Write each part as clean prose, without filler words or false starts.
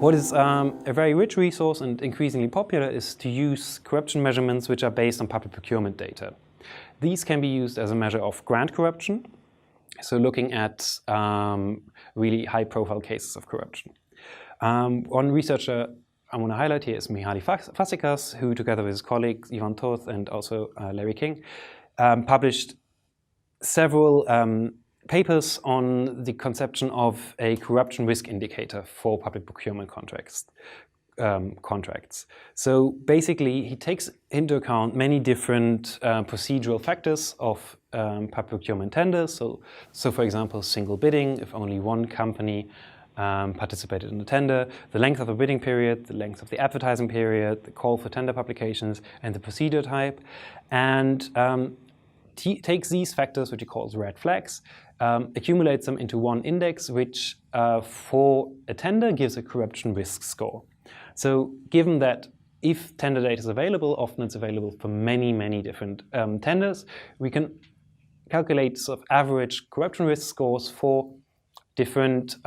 What is a very rich resource and increasingly popular is to use corruption measurements which are based on public procurement data. These can be used as a measure of grant corruption, so looking at really high-profile cases of corruption. One researcher I want to highlight here is Mihaly Fazekas, who together with his colleagues Ivan Toth and also Larry King published several papers on the conception of a corruption risk indicator for public procurement contracts. So basically, he takes into account many different procedural factors of public procurement tenders. So for example, single bidding, if only one company participated in the tender, the length of the bidding period, the length of the advertising period, the call for tender publications, and the procedure type. And he takes these factors, which he calls red flags, accumulates them into one index, which for a tender gives a corruption risk score. So given that if tender data is available, often it's available for many, many different tenders, we can calculate sort of average corruption risk scores for different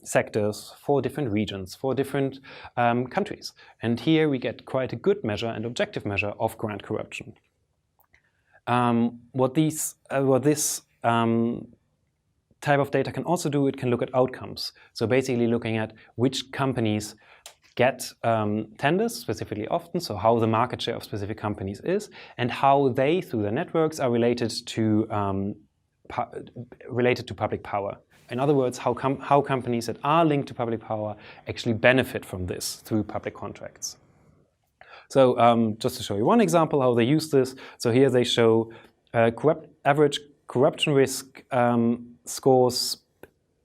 sectors, for different regions, for different countries. And here we get quite a good measure and objective measure of grant corruption. What this type of data can also do, it can look at outcomes. So basically looking at which companies get tenders specifically often, so how the market share of specific companies is, and how they, through their networks, are related to public power. In other words, how companies that are linked to public power actually benefit from this through public contracts. So just to show you one example how they use this, so here they show average corruption risk scores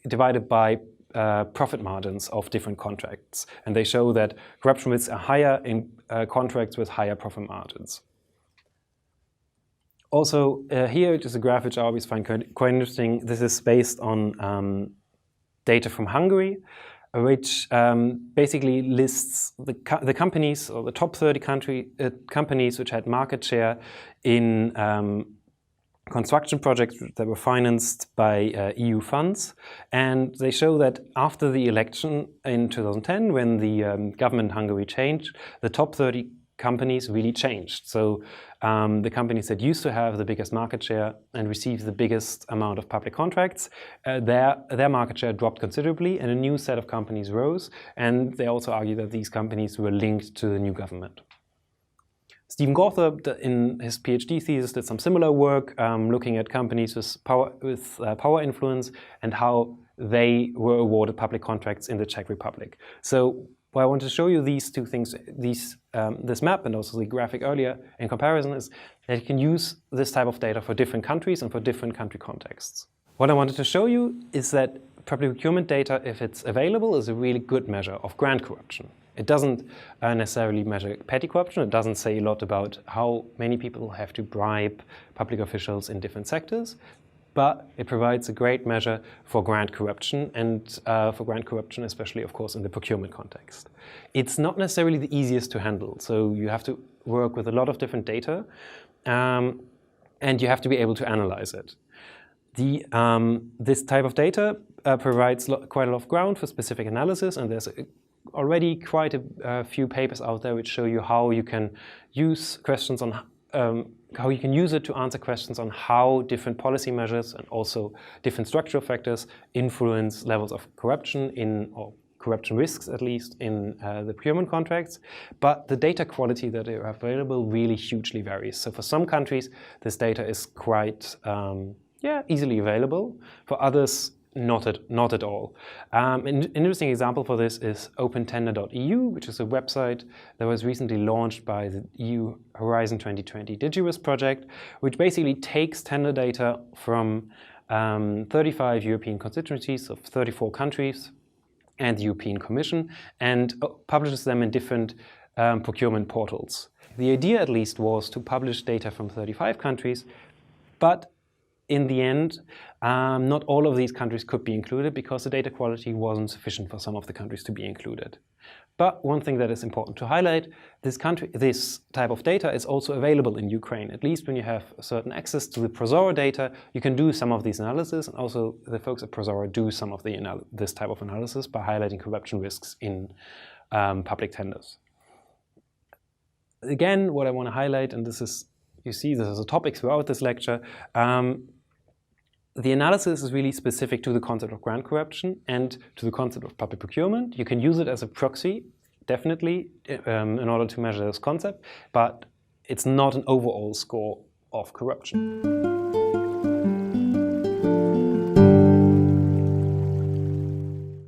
divided by profit margins of different contracts. And they show that corruption risks are higher in contracts with higher profit margins. Also, here is a graph which I always find quite interesting. This is based on data from Hungary, which basically lists the companies, or the top 30 companies which had market share in construction projects that were financed by EU funds. And they show that after the election in 2010, when the government in Hungary changed, the top 30 companies really changed. So the companies that used to have the biggest market share and received the biggest amount of public contracts, their market share dropped considerably and a new set of companies rose. And they also argue that these companies were linked to the new government. Stephen Gawthorpe, in his PhD thesis, did some similar work looking at companies with power influence and how they were awarded public contracts in the Czech Republic. So what I want to show you these two things, this map and also the graphic earlier in comparison, is that you can use this type of data for different countries and for different country contexts. What I wanted to show you is that public procurement data, if it's available, is a really good measure of grant corruption. It doesn't necessarily measure petty corruption. It doesn't say a lot about how many people have to bribe public officials in different sectors. But it provides a great measure for grant corruption, and for grant corruption especially, of course, in the procurement context. It's not necessarily the easiest to handle, so you have to work with a lot of different data, and you have to be able to analyze it. This type of data provides quite a lot of ground for specific analysis, and there's already quite a few papers out there which show you how you can use questions on how you can use it to answer questions on how different policy measures and also different structural factors influence levels of corruption or corruption risks, at least, in the procurement contracts. But the data quality that are available really hugely varies. So for some countries, this data is quite easily available. For others, not at all. An interesting example for this is opentender.eu, which is a website that was recently launched by the EU Horizon 2020 DigiRisk project, which basically takes tender data from 35 European constituencies of 34 countries and the European Commission and publishes them in different procurement portals. The idea, at least, was to publish data from 35 countries, but in the end, not all of these countries could be included because the data quality wasn't sufficient for some of the countries to be included. But one thing that is important to highlight, this type of data is also available in Ukraine. At least when you have a certain access to the ProZorro data, you can do some of these analysis, and also the folks at ProZorro do some of this type of analysis by highlighting corruption risks in public tenders. Again, what I want to highlight, and this is, you see this is a topic throughout this lecture, the analysis is really specific to the concept of grant corruption and to the concept of public procurement. You can use it as a proxy, definitely, in order to measure this concept, but it's not an overall score of corruption.